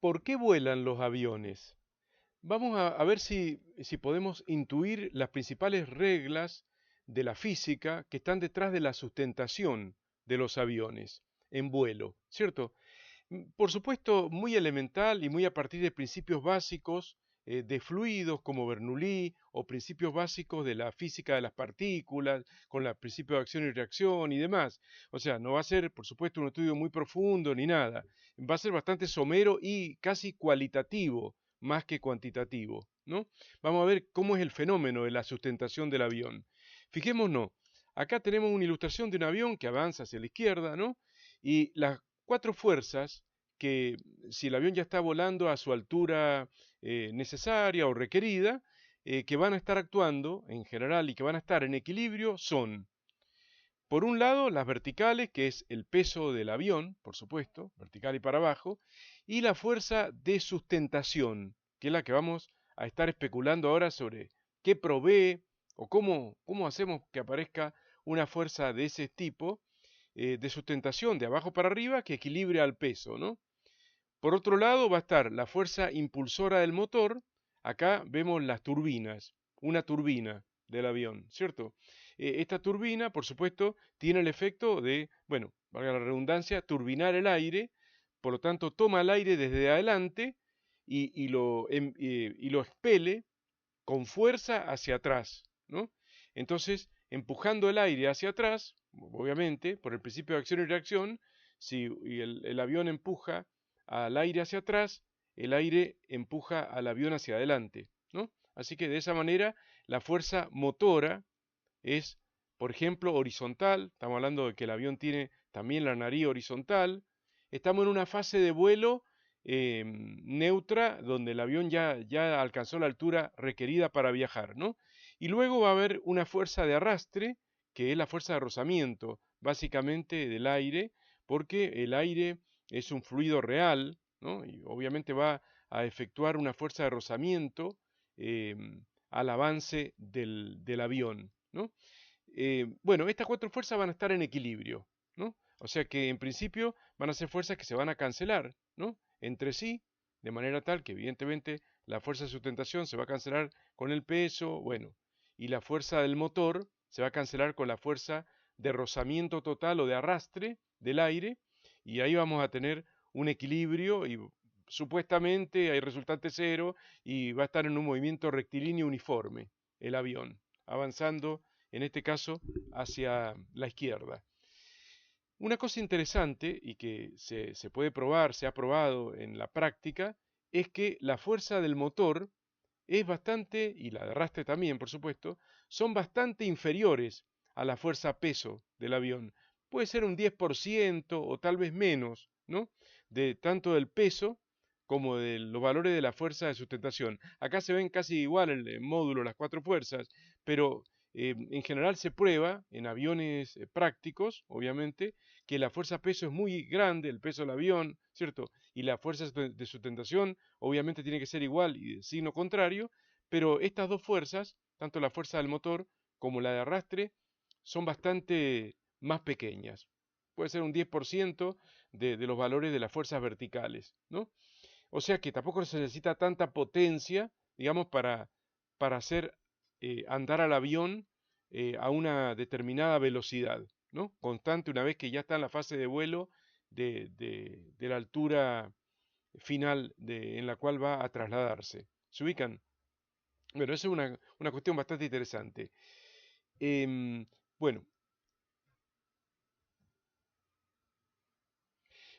¿Por qué vuelan los aviones? Vamos a ver si podemos intuir las principales reglas de la física que están detrás de la sustentación de los aviones en vuelo, ¿cierto? Por supuesto, muy elemental y muy a partir de principios básicos de fluidos como Bernoulli o principios básicos de la física de las partículas, con el principio de acción y reacción y demás. O sea, no va a ser, por supuesto, un estudio muy profundo ni nada. Va a ser bastante somero y casi cualitativo más que cuantitativo, ¿no? Vamos a ver cómo es el fenómeno de la sustentación del avión. Fijémonos, acá tenemos una ilustración de un avión que avanza hacia la izquierda, ¿no? Y las cuatro fuerzas que si el avión ya está volando a su altura necesaria o requerida, que van a estar actuando en general y que van a estar en equilibrio son, por un lado, las verticales, que es el peso del avión, por supuesto, vertical y para abajo, y la fuerza de sustentación, que es la que vamos a estar especulando ahora sobre qué provee o cómo hacemos que aparezca una fuerza de ese tipo, de sustentación de abajo para arriba, que equilibre al peso, ¿no? Por otro lado va a estar la fuerza impulsora del motor. Acá vemos las turbinas, una turbina del avión, ¿cierto? Esta turbina, por supuesto, tiene el efecto de, bueno, valga la redundancia, turbinar el aire, por lo tanto toma el aire desde adelante y lo expele con fuerza hacia atrás, ¿no? Entonces, empujando el aire hacia atrás, obviamente, por el principio de acción y reacción, si el avión empuja al aire hacia atrás, el aire empuja al avión hacia adelante, ¿no? Así que de esa manera la fuerza motora es, por ejemplo, horizontal. Estamos hablando de que el avión tiene también la nariz horizontal. Estamos en una fase de vuelo neutra, donde el avión ya alcanzó la altura requerida para viajar, ¿no? Y luego va a haber una fuerza de arrastre, que es la fuerza de rozamiento, básicamente del aire, porque el aire es un fluido real, ¿no? Y obviamente va a efectuar una fuerza de rozamiento al avance del avión, ¿no? Bueno, estas cuatro fuerzas van a estar en equilibrio, ¿no? O sea que en principio van a ser fuerzas que se van a cancelar, ¿no? Entre sí, de manera tal que evidentemente la fuerza de sustentación se va a cancelar con el peso, bueno, y la fuerza del motor se va a cancelar con la fuerza de rozamiento total o de arrastre del aire, y ahí vamos a tener un equilibrio y supuestamente hay resultante cero y va a estar en un movimiento rectilíneo uniforme el avión, avanzando en este caso hacia la izquierda. Una cosa interesante y que se puede probar, se ha probado en la práctica, es que la fuerza del motor es bastante, y la de arrastre también, por supuesto, son bastante inferiores a la fuerza peso del avión. Puede ser un 10% o tal vez menos, ¿no? De tanto del peso como de los valores de la fuerza de sustentación. Acá se ven casi igual el módulo, las cuatro fuerzas, pero en general se prueba en aviones prácticos, obviamente, que la fuerza peso es muy grande, el peso del avión, ¿cierto? Y la fuerza de sustentación obviamente tiene que ser igual y de signo contrario, pero estas dos fuerzas, tanto la fuerza del motor como la de arrastre, son bastante más pequeñas. Puede ser un 10% de los valores de las fuerzas verticales, ¿no? O sea que tampoco se necesita tanta potencia, digamos, para hacer andar al avión a una determinada velocidad, ¿no? Constante una vez que ya está en la fase de vuelo de la altura final en la cual va a trasladarse. ¿Se ubican? Bueno, esa es una cuestión bastante interesante. Bueno,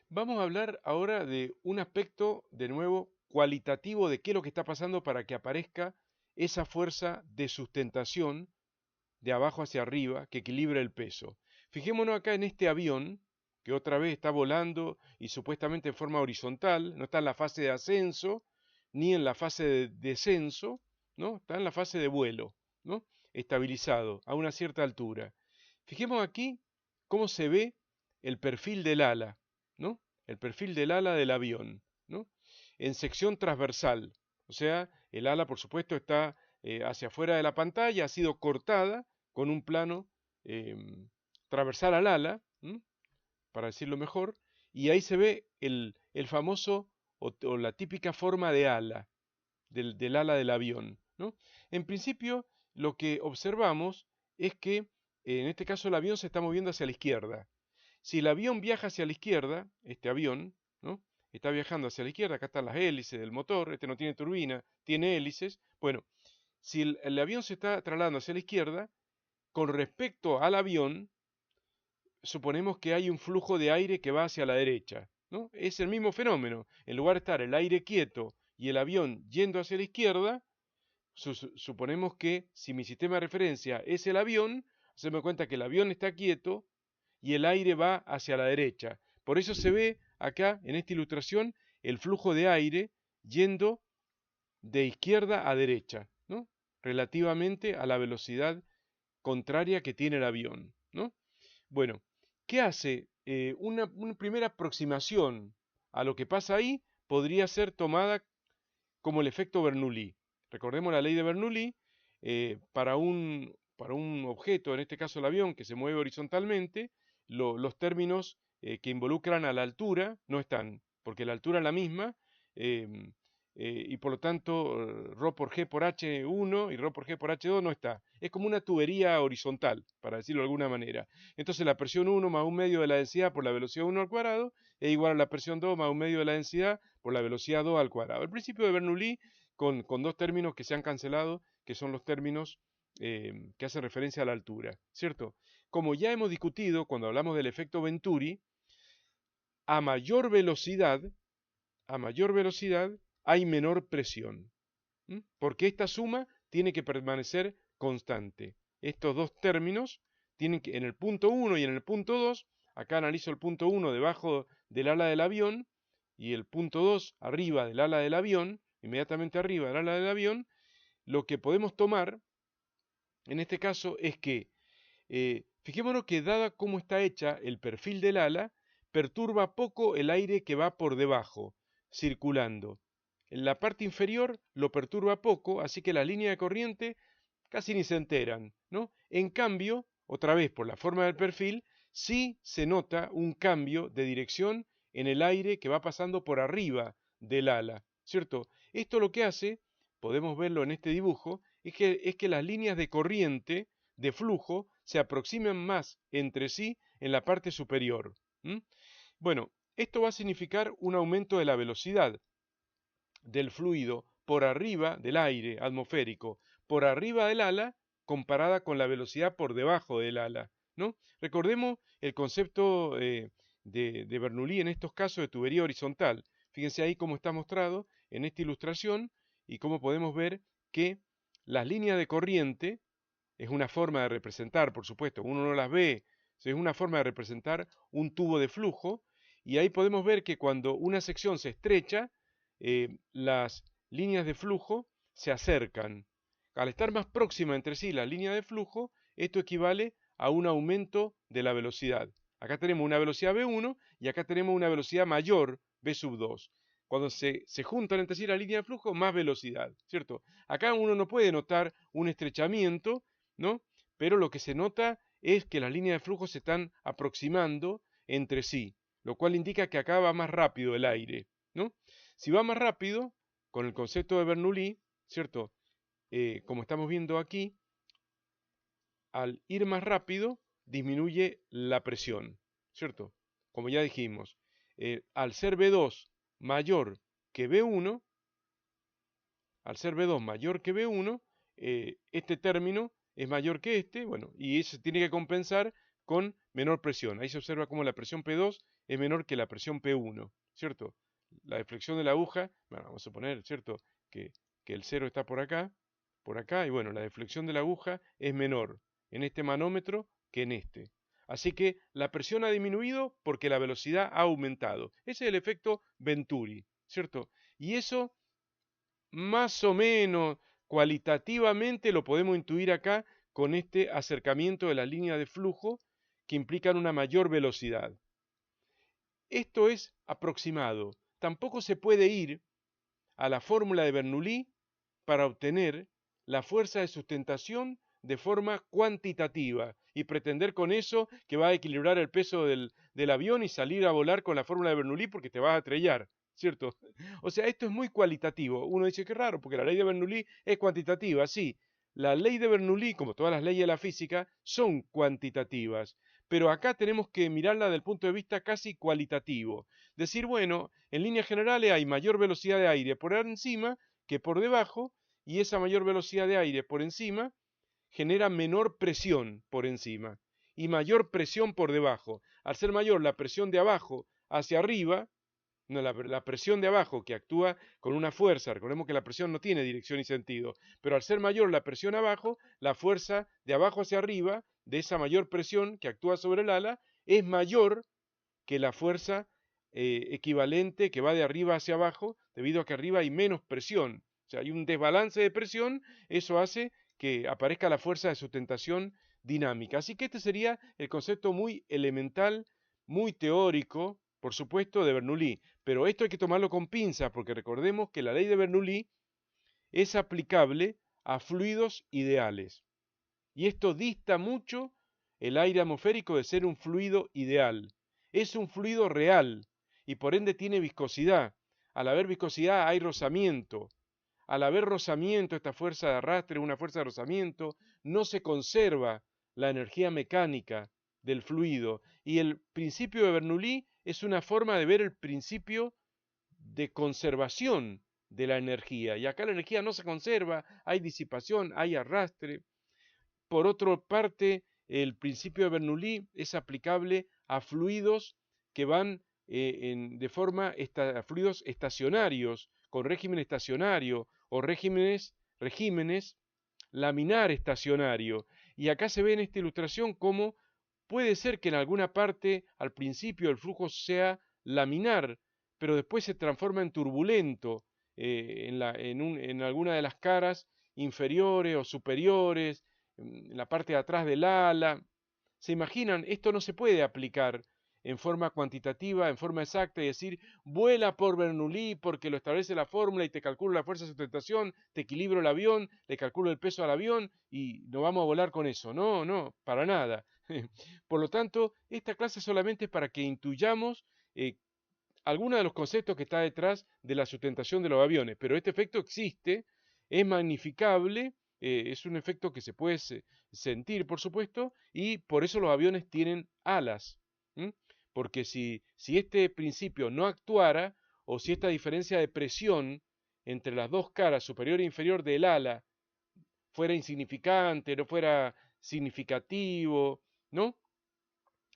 vamos a hablar ahora de un aspecto, de nuevo, cualitativo de qué es lo que está pasando para que aparezca esa fuerza de sustentación de abajo hacia arriba que equilibra el peso. Fijémonos acá en este avión, que otra vez está volando y supuestamente en forma horizontal, no está en la fase de ascenso ni en la fase de descenso, ¿no? Está en la fase de vuelo, ¿no? Estabilizado a una cierta altura. Fijemos aquí cómo se ve el perfil del ala, ¿no? El perfil del ala del avión, ¿no? En sección transversal. O sea, el ala, por supuesto, está hacia afuera de la pantalla, ha sido cortada con un plano transversal al ala, ¿m? Para decirlo mejor, y ahí se ve el famoso o la típica forma de ala, del ala del avión, ¿no? En principio, lo que observamos es que en este caso el avión se está moviendo hacia la izquierda. Si el avión viaja hacia la izquierda, este avión, ¿no? Está viajando hacia la izquierda, acá están las hélices del motor, este no tiene turbina, tiene hélices. Bueno, si el avión se está trasladando hacia la izquierda, con respecto al avión, suponemos que hay un flujo de aire que va hacia la derecha, ¿no? Es el mismo fenómeno. En lugar de estar el aire quieto y el avión yendo hacia la izquierda, suponemos que si mi sistema de referencia es el avión, hacemos cuenta que el avión está quieto y el aire va hacia la derecha. Por eso se ve acá en esta ilustración el flujo de aire yendo de izquierda a derecha, ¿no? Relativamente a la velocidad contraria que tiene el avión, ¿no? Bueno, ¿qué hace? Una primera aproximación a lo que pasa ahí podría ser tomada como el efecto Bernoulli. Recordemos la ley de Bernoulli, para un objeto, en este caso el avión, que se mueve horizontalmente, los términos que involucran a la altura no están, porque la altura es la misma, em, y por lo tanto ρ por G por H1 y ρ por G por H2 no está. Es como una tubería horizontal, para decirlo de alguna manera. Entonces la presión 1 más un medio de la densidad por la velocidad 1 al cuadrado es igual a la presión 2 más un medio de la densidad por la velocidad 2 al cuadrado. El principio de Bernoulli con dos términos que se han cancelado, que son los términos que hacen referencia a la altura, ¿cierto? Como ya hemos discutido cuando hablamos del efecto Venturi, a mayor velocidad hay menor presión, porque esta suma tiene que permanecer constante. Estos dos términos tienen que, en el punto 1 y en el punto 2, acá analizo el punto 1 debajo del ala del avión y el punto 2 arriba del ala del avión, inmediatamente arriba del ala del avión, lo que podemos tomar en este caso es que, fijémonos que dada cómo está hecha el perfil del ala, perturba poco el aire que va por debajo, circulando. En la parte inferior lo perturba poco, así que las líneas de corriente casi ni se enteran, ¿no? En cambio, otra vez por la forma del perfil, sí se nota un cambio de dirección en el aire que va pasando por arriba del ala, ¿cierto? Esto lo que hace, podemos verlo en este dibujo, es que las líneas de corriente, de flujo, se aproximen más entre sí en la parte superior. Bueno, esto va a significar un aumento de la velocidad del fluido por arriba del aire atmosférico, por arriba del ala, comparada con la velocidad por debajo del ala, ¿no? Recordemos el concepto de Bernoulli en estos casos de tubería horizontal. Fíjense ahí cómo está mostrado en esta ilustración y cómo podemos ver que las líneas de corriente es una forma de representar, por supuesto, uno no las ve, es una forma de representar un tubo de flujo y ahí podemos ver que cuando una sección se estrecha, las líneas de flujo se acercan. Al estar más próxima entre sí la línea de flujo, esto equivale a un aumento de la velocidad. Acá tenemos una velocidad V1 y acá tenemos una velocidad mayor, V sub 2. Cuando se juntan entre sí la línea de flujo, más velocidad, ¿cierto? Acá uno no puede notar un estrechamiento, ¿no? Pero lo que se nota es que las líneas de flujo se están aproximando entre sí, lo cual indica que acá va más rápido el aire, ¿no? Si va más rápido, con el concepto de Bernoulli, ¿cierto? Como estamos viendo aquí, al ir más rápido, disminuye la presión, ¿cierto? Como ya dijimos, al ser V2 mayor que V1, al ser V2 mayor que V1, este término es mayor que este, bueno, y eso tiene que compensar con menor presión. Ahí se observa cómo la presión P2 es menor que la presión P1, ¿cierto? La deflexión de la aguja, bueno, vamos a suponer, ¿cierto? Que el cero está por acá, y bueno, la deflexión de la aguja es menor en este manómetro que en este. Así que la presión ha disminuido porque la velocidad ha aumentado. Ese es el efecto Venturi, ¿cierto? Y eso más o menos cualitativamente lo podemos intuir acá con este acercamiento de la línea de flujo que implican una mayor velocidad. Esto es aproximado. Tampoco se puede ir a la fórmula de Bernoulli para obtener la fuerza de sustentación de forma cuantitativa y pretender con eso que va a equilibrar el peso del avión y salir a volar con la fórmula de Bernoulli porque te vas a estrellar. ¿cierto? O sea, esto es muy cualitativo. Uno dice que raro, porque la ley de Bernoulli es cuantitativa, sí. La ley de Bernoulli, como todas las leyes de la física, son cuantitativas, pero acá tenemos que mirarla desde el punto de vista casi cualitativo. Decir, bueno, en líneas generales hay mayor velocidad de aire por encima que por debajo, y esa mayor velocidad de aire por encima genera menor presión por encima y mayor presión por debajo. Al ser mayor la presión de abajo hacia arriba, no, la presión de abajo que actúa con una fuerza, recordemos que la presión no tiene dirección y sentido, pero al ser mayor la presión abajo, la fuerza de abajo hacia arriba, de esa mayor presión que actúa sobre el ala, es mayor que la fuerza equivalente que va de arriba hacia abajo, debido a que arriba hay menos presión. O sea, hay un desbalance de presión, eso hace que aparezca la fuerza de sustentación dinámica. Así que este sería el concepto muy elemental, muy teórico, por supuesto, de Bernoulli. Pero esto hay que tomarlo con pinzas, porque recordemos que la ley de Bernoulli es aplicable a fluidos ideales. Y esto dista mucho el aire atmosférico de ser un fluido ideal. Es un fluido real y por ende tiene viscosidad. Al haber viscosidad hay rozamiento. Al haber rozamiento, esta fuerza de arrastre, una fuerza de rozamiento, no se conserva la energía mecánica del fluido. Y el principio de Bernoulli es una forma de ver el principio de conservación de la energía. Y acá la energía no se conserva, hay disipación, hay arrastre. Por otra parte, el principio de Bernoulli es aplicable a fluidos que van de forma a fluidos estacionarios, con régimen estacionario o regímenes laminar estacionario. Y acá se ve en esta ilustración cómo puede ser que en alguna parte al principio el flujo sea laminar, pero después se transforma en turbulento en alguna de las caras inferiores o superiores, en la parte de atrás del ala. ¿Se imaginan? Esto no se puede aplicar en forma cuantitativa, en forma exacta y decir, vuela por Bernoulli porque lo establece la fórmula y te calculo la fuerza de sustentación, te equilibro el avión, le calculo el peso al avión y no vamos a volar con eso. No, no, para nada. Por lo tanto, esta clase solamente es para que intuyamos algunos de los conceptos que está detrás de la sustentación de los aviones, pero este efecto existe, es magnificable, es un efecto que se puede sentir, por supuesto, y por eso los aviones tienen alas. ¿M? Porque si este principio no actuara, o si esta diferencia de presión entre las dos caras, superior e inferior del ala, fuera insignificante, no fuera significativo, ¿no?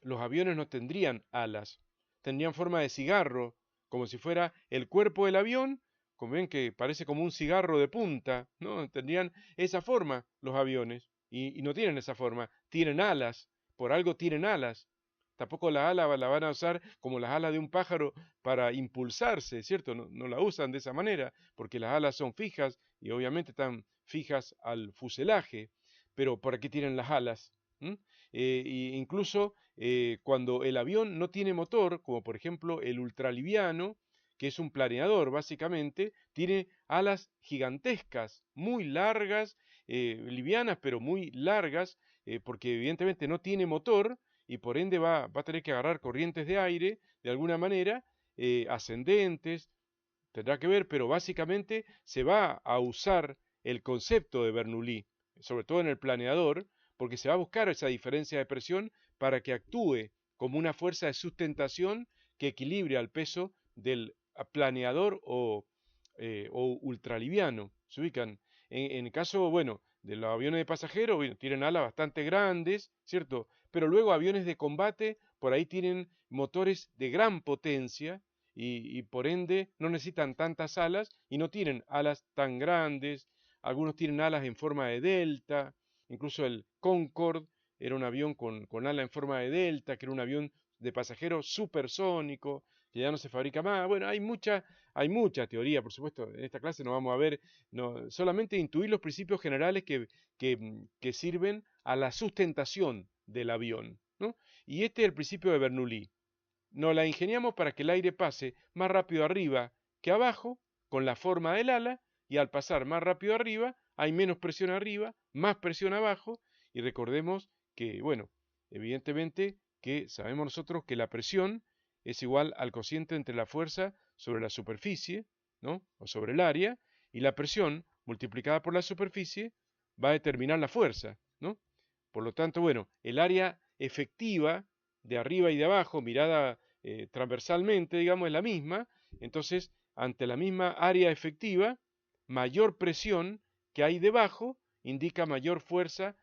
Los aviones no tendrían alas, tendrían forma de cigarro, como si fuera el cuerpo del avión, como ven que parece como un cigarro de punta, ¿no? Tendrían esa forma los aviones, y no tienen esa forma, tienen alas, por algo tienen alas. Tampoco las alas la van a usar como las alas de un pájaro para impulsarse, ¿cierto? No, no la usan de esa manera, porque las alas son fijas y obviamente están fijas al fuselaje, pero ¿para qué tienen las alas? ¿Mm? Incluso cuando el avión no tiene motor, como por ejemplo el ultraliviano, que es un planeador básicamente, tiene alas gigantescas, muy largas, livianas pero muy largas, porque evidentemente no tiene motor y por ende va a tener que agarrar corrientes de aire de alguna manera, ascendentes, tendrá que ver, pero básicamente se va a usar el concepto de Bernoulli, sobre todo en el planeador, porque se va a buscar esa diferencia de presión para que actúe como una fuerza de sustentación que equilibre al peso del planeador o ultraliviano. Se ubican. En el caso, bueno, de los aviones de pasajeros, bueno, tienen alas bastante grandes, ¿cierto? Pero luego aviones de combate, por ahí tienen motores de gran potencia y por ende no necesitan tantas alas y no tienen alas tan grandes. Algunos tienen alas en forma de delta, incluso el Concorde era un avión con ala en forma de delta, que era un avión de pasajeros supersónico, que ya no se fabrica más. Bueno, hay mucha teoría, por supuesto, en esta clase no vamos a ver, no, solamente intuir los principios generales que sirven a la sustentación del avión, ¿no? Y este es el principio de Bernoulli. Nos la ingeniamos para que el aire pase más rápido arriba que abajo, con la forma del ala, y al pasar más rápido arriba, hay menos presión arriba, más presión abajo, y recordemos que, bueno, evidentemente que sabemos nosotros que la presión es igual al cociente entre la fuerza sobre la superficie, ¿no? O sobre el área, y la presión multiplicada por la superficie va a determinar la fuerza, ¿no? Por lo tanto, bueno, el área efectiva de arriba y de abajo, mirada transversalmente, digamos, es la misma. Entonces, ante la misma área efectiva, mayor presión que hay debajo indica mayor fuerza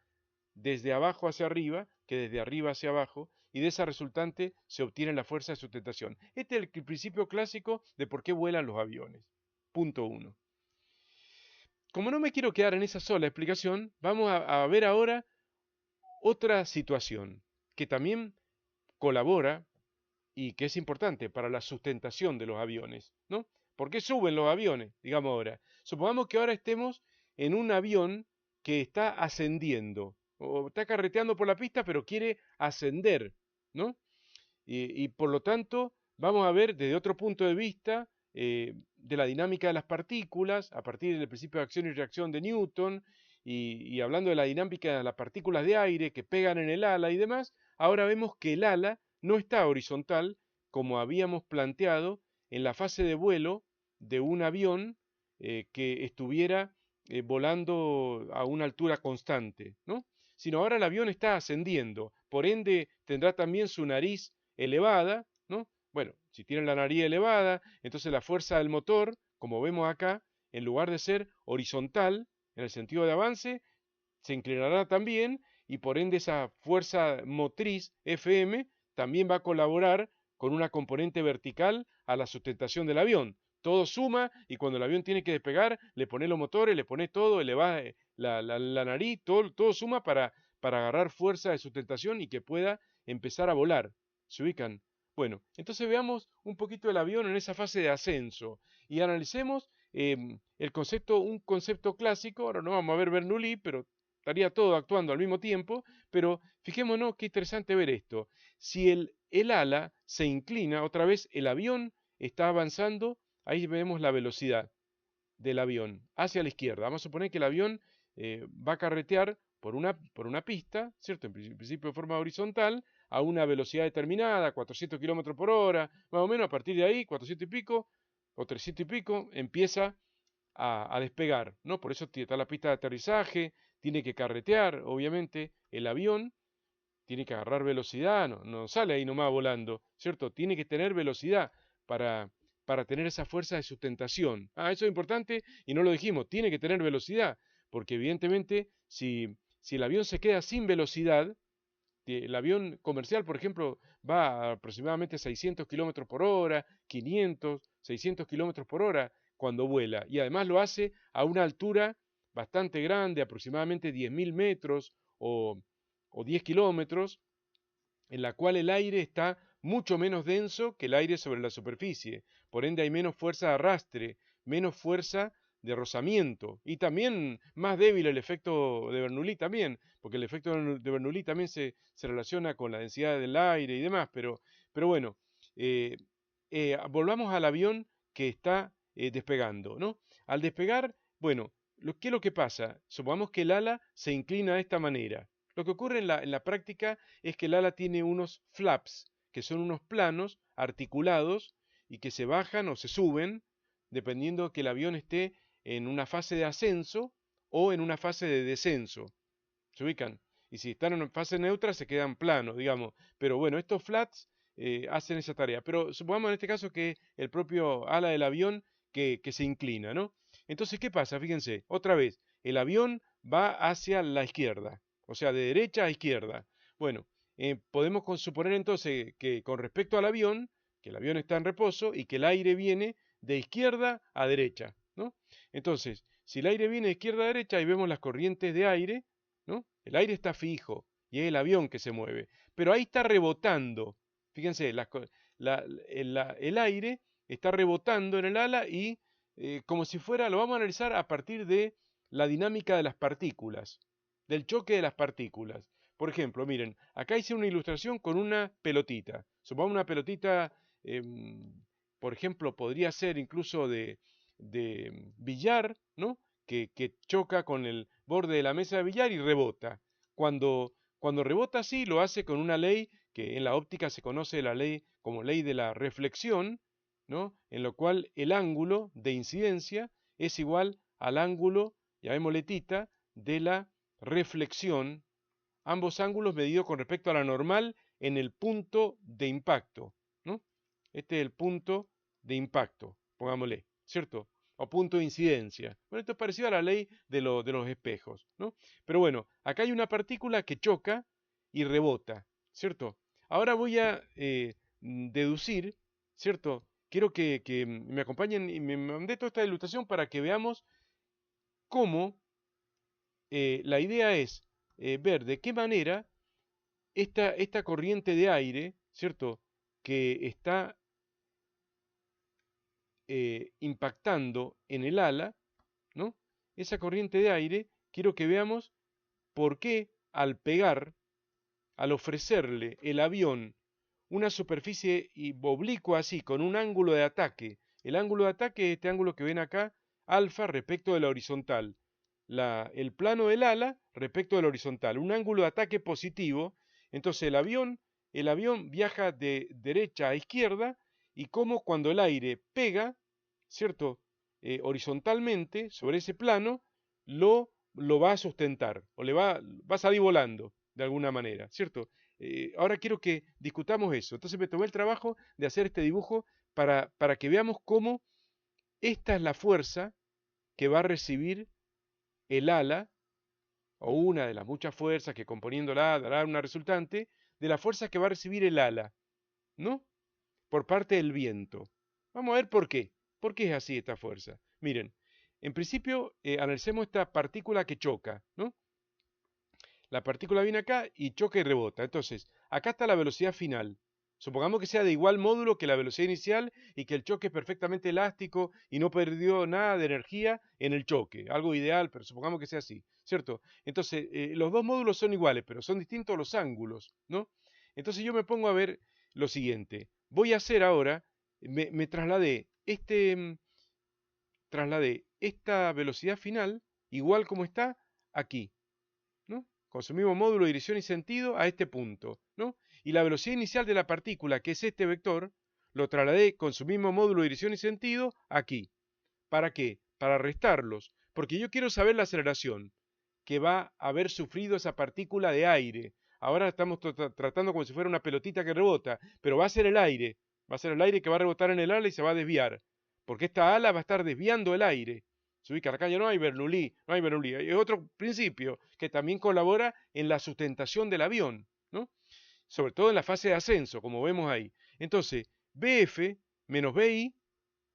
desde abajo hacia arriba que desde arriba hacia abajo, y de esa resultante se obtiene la fuerza de sustentación. Este es el principio clásico de por qué vuelan los aviones. Punto uno. Como no me quiero quedar en esa sola explicación, vamos a ver ahora otra situación que también colabora y que es importante para la sustentación de los aviones, ¿no? ¿Por qué suben los aviones? Digamos ahora. Supongamos que ahora estemos en un avión que está ascendiendo o está carreteando por la pista pero quiere ascender, ¿no? Y por lo tanto vamos a ver desde otro punto de vista de la dinámica de las partículas a partir del principio de acción y reacción de Newton y hablando de la dinámica de las partículas de aire que pegan en el ala y demás, ahora vemos que el ala no está horizontal como habíamos planteado en la fase de vuelo de un avión que estuviera volando a una altura constante, ¿no? Sino ahora el avión está ascendiendo, por ende tendrá también su nariz elevada, ¿no? Bueno, si tiene la nariz elevada, entonces la fuerza del motor, como vemos acá, en lugar de ser horizontal, en el sentido de avance, se inclinará también y por ende esa fuerza motriz Fm también va a colaborar con una componente vertical a la sustentación del avión. Todo suma y cuando el avión tiene que despegar, le pone los motores, le pone todo, le va la nariz, todo suma para agarrar fuerza de sustentación y que pueda empezar a volar. ¿Se ubican? Bueno, entonces veamos un poquito el avión en esa fase de ascenso y analicemos un concepto clásico. Ahora no vamos a ver Bernoulli, pero estaría todo actuando al mismo tiempo, pero fijémonos qué interesante ver esto. Si el ala se inclina, otra vez el avión está avanzando, ahí vemos la velocidad del avión hacia la izquierda. Vamos a suponer que el avión va a carretear por una pista, ¿cierto? En principio de forma horizontal, a una velocidad determinada, 400 kilómetros por hora, más o menos. A partir de ahí, 400 y pico o 300 y pico, empieza a despegar, ¿no? Por eso está la pista de aterrizaje, tiene que carretear, obviamente, el avión, tiene que agarrar velocidad, no sale ahí nomás volando, ¿cierto? Tiene que tener velocidad para, para tener esa fuerza de sustentación. Ah, eso es importante y no lo dijimos, tiene que tener velocidad, porque evidentemente si el avión se queda sin velocidad, el avión comercial, por ejemplo, va a aproximadamente 600 kilómetros por hora, 500, 600 kilómetros por hora cuando vuela. Y además lo hace a una altura bastante grande, aproximadamente 10.000 metros o 10 kilómetros, en la cual el aire está mucho menos denso que el aire sobre la superficie. Por ende hay menos fuerza de arrastre, menos fuerza de rozamiento y también más débil el efecto de Bernoulli también, porque el efecto de Bernoulli también se relaciona con la densidad del aire y demás, pero bueno, eh, volvamos al avión que está despegando, ¿no? Al despegar, bueno, ¿qué es lo que pasa? Supongamos que el ala se inclina de esta manera. Lo que ocurre en la práctica es que el ala tiene unos flaps, que son unos planos articulados y que se bajan o se suben, dependiendo que el avión esté en una fase de ascenso o en una fase de descenso. ¿Se ubican? Y si están en fase neutra se quedan planos, digamos. Pero bueno, estos flats hacen esa tarea. Pero supongamos en este caso que el propio ala del avión que se inclina, ¿no? Entonces, ¿qué pasa? Fíjense, otra vez, el avión va hacia la izquierda, o sea, de derecha a izquierda. Bueno, podemos suponer entonces que con respecto al avión, que el avión está en reposo y que el aire viene de izquierda a derecha, ¿no? Entonces, si el aire viene de izquierda a derecha, ahí vemos las corrientes de aire, ¿no? El aire está fijo y es el avión que se mueve, pero ahí está rebotando. Fíjense, el aire está rebotando en el ala y como si fuera, lo vamos a analizar a partir de la dinámica de las partículas, del choque de las partículas. Por ejemplo, miren, acá hice una ilustración con una pelotita. Supongamos una pelotita, por ejemplo, podría ser incluso de billar, ¿no? Que choca con el borde de la mesa de billar y rebota. Cuando rebota así, lo hace con una ley que en la óptica se conoce la ley como ley de la reflexión, ¿no? En lo cual el ángulo de incidencia es igual al ángulo, llamémosle tita, de la reflexión, ambos ángulos medidos con respecto a la normal en el punto de impacto, ¿no? Este es el punto de impacto, pongámosle, ¿cierto? O punto de incidencia. Bueno, esto es parecido a la ley de los espejos, ¿no? Pero bueno, acá hay una partícula que choca y rebota, ¿cierto? Ahora voy a deducir, ¿cierto? Quiero que me acompañen y me mandé toda esta ilustración para que veamos cómo la idea es ver de qué manera esta corriente de aire, ¿cierto? Que está impactando en el ala, ¿no? Esa corriente de aire, quiero que veamos por qué al pegar, al ofrecerle el avión una superficie oblicua así, con un ángulo de ataque. El ángulo de ataque es este ángulo que ven acá, alfa respecto de la horizontal. El plano del ala respecto de la horizontal. Un ángulo de ataque positivo. Entonces el avión viaja de derecha a izquierda y como cuando el aire pega, ¿cierto? Horizontalmente sobre ese plano, lo va a sustentar o va a salir volando de alguna manera, ¿cierto? Ahora quiero que discutamos eso. Entonces me tomé el trabajo de hacer este dibujo para que veamos cómo esta es la fuerza que va a recibir el ala, o una de las muchas fuerzas que componiéndola dará una resultante, de la fuerza que va a recibir el ala, ¿no? Por parte del viento. Vamos a ver por qué. ¿Por qué es así esta fuerza? Miren, en principio analicemos esta partícula que choca, ¿no? La partícula viene acá y choca y rebota. Entonces, acá está la velocidad final. Supongamos que sea de igual módulo que la velocidad inicial y que el choque es perfectamente elástico y no perdió nada de energía en el choque. Algo ideal, pero supongamos que sea así, ¿cierto? Entonces, los dos módulos son iguales, pero son distintos los ángulos, ¿no? Entonces yo me pongo a ver lo siguiente. Voy a hacer ahora, me trasladé esta velocidad final, igual como está, aquí, ¿no? Con su mismo módulo, dirección y sentido a este punto, ¿no? Y la velocidad inicial de la partícula, que es este vector, lo trasladé con su mismo módulo, dirección y sentido aquí. ¿Para qué? Para restarlos, porque yo quiero saber la aceleración que va a haber sufrido esa partícula de aire. Ahora estamos tratando como si fuera una pelotita que rebota, pero va a ser el aire. Va a ser el aire que va a rebotar en el ala y se va a desviar, porque esta ala va a estar desviando el aire. Se ubica acá, ya no hay Bernoulli, no hay Bernoulli. Hay otro principio que también colabora en la sustentación del avión, ¿no? Sobre todo en la fase de ascenso, como vemos ahí. Entonces, BF menos BI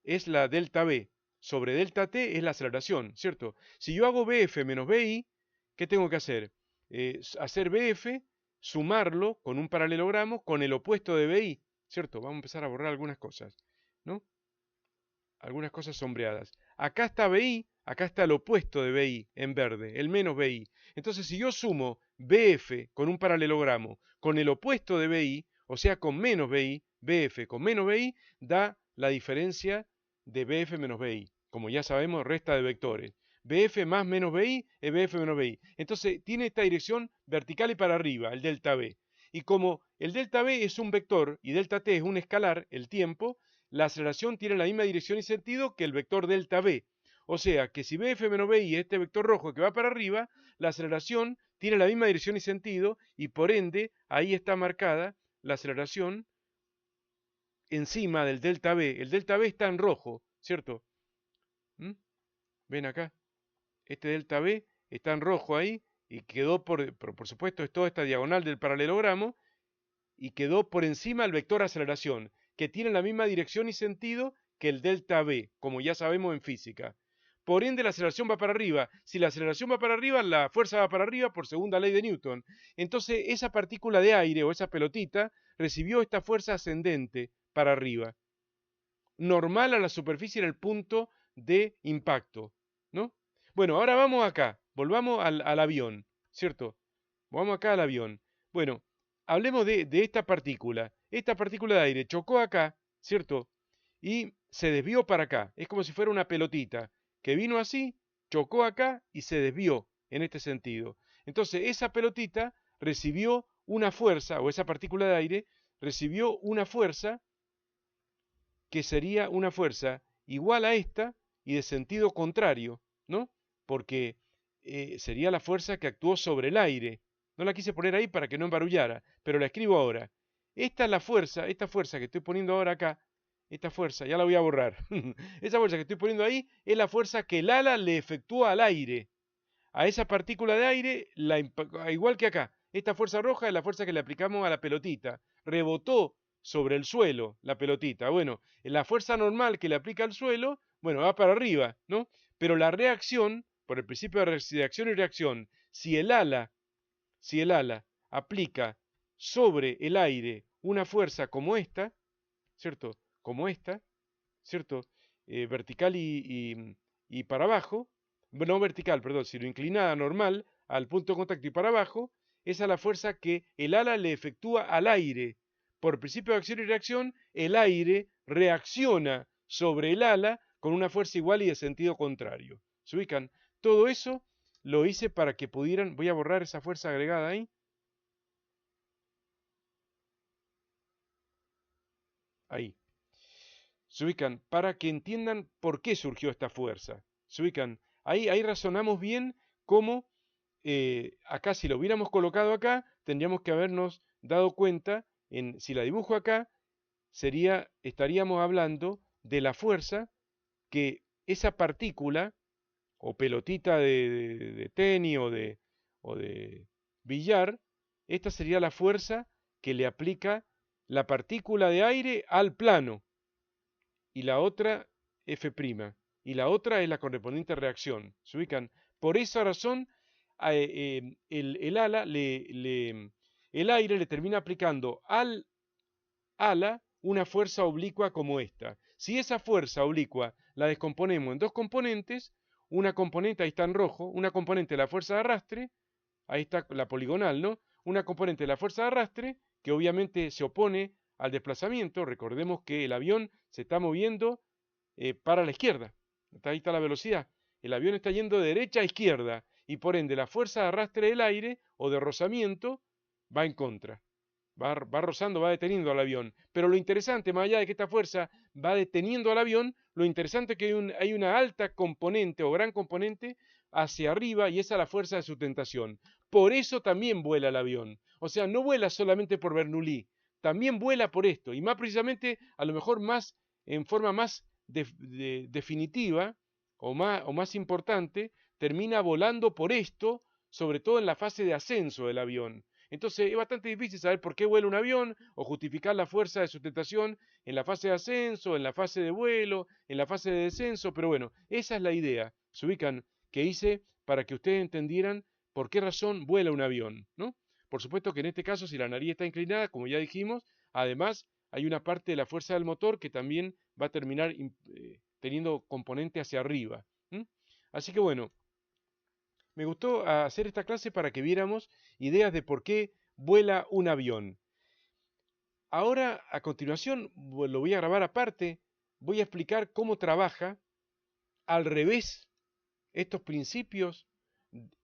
es la delta B, sobre delta T es la aceleración, ¿cierto? Si yo hago BF menos BI, ¿qué tengo que hacer? Hacer BF, sumarlo con un paralelogramo con el opuesto de BI, ¿cierto? Vamos a empezar a borrar algunas cosas, ¿no? Algunas cosas sombreadas. Acá está BI, acá está el opuesto de BI en verde, el menos BI. Entonces, si yo sumo BF con un paralelogramo con el opuesto de BI, o sea, con menos BI, BF con menos BI, da la diferencia de BF menos BI. Como ya sabemos, resta de vectores. BF más menos BI es BF menos BI. Entonces, tiene esta dirección vertical y para arriba, el delta B. Y como el delta B es un vector y delta T es un escalar, el tiempo, la aceleración tiene la misma dirección y sentido que el vector delta B. O sea que si BF menos BI es este vector rojo que va para arriba, la aceleración tiene la misma dirección y sentido y por ende ahí está marcada la aceleración encima del delta B. El delta B está en rojo, ¿cierto? ¿Mm? ¿Ven acá? Este delta B está en rojo ahí y quedó por supuesto es toda esta diagonal del paralelogramo y quedó por encima el vector aceleración, que tiene la misma dirección y sentido que el delta V, como ya sabemos en física. Por ende, la aceleración va para arriba. Si la aceleración va para arriba, la fuerza va para arriba por segunda ley de Newton. Entonces, esa partícula de aire o esa pelotita recibió esta fuerza ascendente para arriba, normal a la superficie en el punto de impacto, ¿no? Bueno, ahora vamos acá, volvamos al avión, ¿cierto? Vamos acá al avión. Bueno, hablemos de esta partícula. Esta partícula de aire chocó acá, ¿cierto? Y se desvió para acá. Es como si fuera una pelotita que vino así, chocó acá y se desvió en este sentido. Entonces, esa pelotita recibió una fuerza, o esa partícula de aire recibió una fuerza que sería una fuerza igual a esta y de sentido contrario, ¿no? Porque sería la fuerza que actuó sobre el aire. No la quise poner ahí para que no embarullara, pero la escribo ahora. Esta es la fuerza, esta fuerza que estoy poniendo ahora acá, esta fuerza, ya la voy a borrar. Esa fuerza que estoy poniendo ahí es la fuerza que el ala le efectúa al aire. A esa partícula de aire, igual que acá, esta fuerza roja es la fuerza que le aplicamos a la pelotita. Rebotó sobre el suelo la pelotita. Bueno, la fuerza normal que le aplica al suelo, bueno, va para arriba, ¿no? Pero la reacción, por el principio de acción y reacción, si el ala aplica sobre el aire una fuerza como esta, ¿cierto? Como esta, ¿cierto? Vertical y para abajo, no vertical, perdón, sino inclinada normal al punto de contacto y para abajo, esa es la fuerza que el ala le efectúa al aire. Por principio de acción y reacción, el aire reacciona sobre el ala con una fuerza igual y de sentido contrario. ¿Se ubican? Todo eso lo hice para que pudieran, voy a borrar esa fuerza agregada ahí. Ahí. Se ubican para que entiendan por qué surgió esta fuerza. Se ubican. Ahí razonamos bien cómo acá, si lo hubiéramos colocado acá, tendríamos que habernos dado cuenta, si la dibujo acá, estaríamos hablando de la fuerza que esa partícula, o pelotita de tenis o de billar, esta sería la fuerza que le aplica la partícula de aire al plano y la otra F', y la otra es la correspondiente reacción. ¿Se ubican? Por esa razón, el ala el aire le termina aplicando al ala una fuerza oblicua como esta. Si esa fuerza oblicua la descomponemos en dos componentes, una componente, ahí está en rojo, una componente de la fuerza de arrastre, ahí está la poligonal, ¿no? Una componente de la fuerza de arrastre, que obviamente se opone al desplazamiento. Recordemos que el avión se está moviendo para la izquierda. Ahí está la velocidad. El avión está yendo de derecha a izquierda y por ende la fuerza de arrastre del aire o de rozamiento va en contra. Va rozando, va deteniendo al avión. Pero lo interesante, más allá de que esta fuerza va deteniendo al avión, lo interesante es que hay una alta componente o gran componente hacia arriba y esa es la fuerza de sustentación. Por eso también vuela el avión. O sea, no vuela solamente por Bernoulli, también vuela por esto. Y más precisamente, a lo mejor más en forma más definitiva o más importante, termina volando por esto, sobre todo en la fase de ascenso del avión. Entonces es bastante difícil saber por qué vuela un avión o justificar la fuerza de sustentación en la fase de ascenso, en la fase de vuelo, en la fase de descenso, pero bueno, esa es la idea, se ubican, que hice para que ustedes entendieran por qué razón vuela un avión, ¿no? Por supuesto que en este caso, si la nariz está inclinada, como ya dijimos, además hay una parte de la fuerza del motor que también va a terminar teniendo componente hacia arriba. ¿M? Así que bueno, me gustó hacer esta clase para que viéramos ideas de por qué vuela un avión. Ahora, a continuación, lo voy a grabar aparte, voy a explicar cómo trabaja al revés estos principios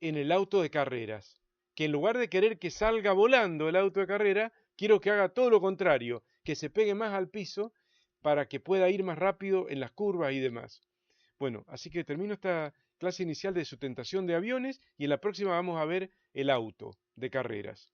en el auto de carreras. Que en lugar de querer que salga volando el auto de carrera, quiero que haga todo lo contrario, que se pegue más al piso para que pueda ir más rápido en las curvas y demás. Bueno, así que termino esta clase inicial de sustentación de aviones y en la próxima vamos a ver el auto de carreras.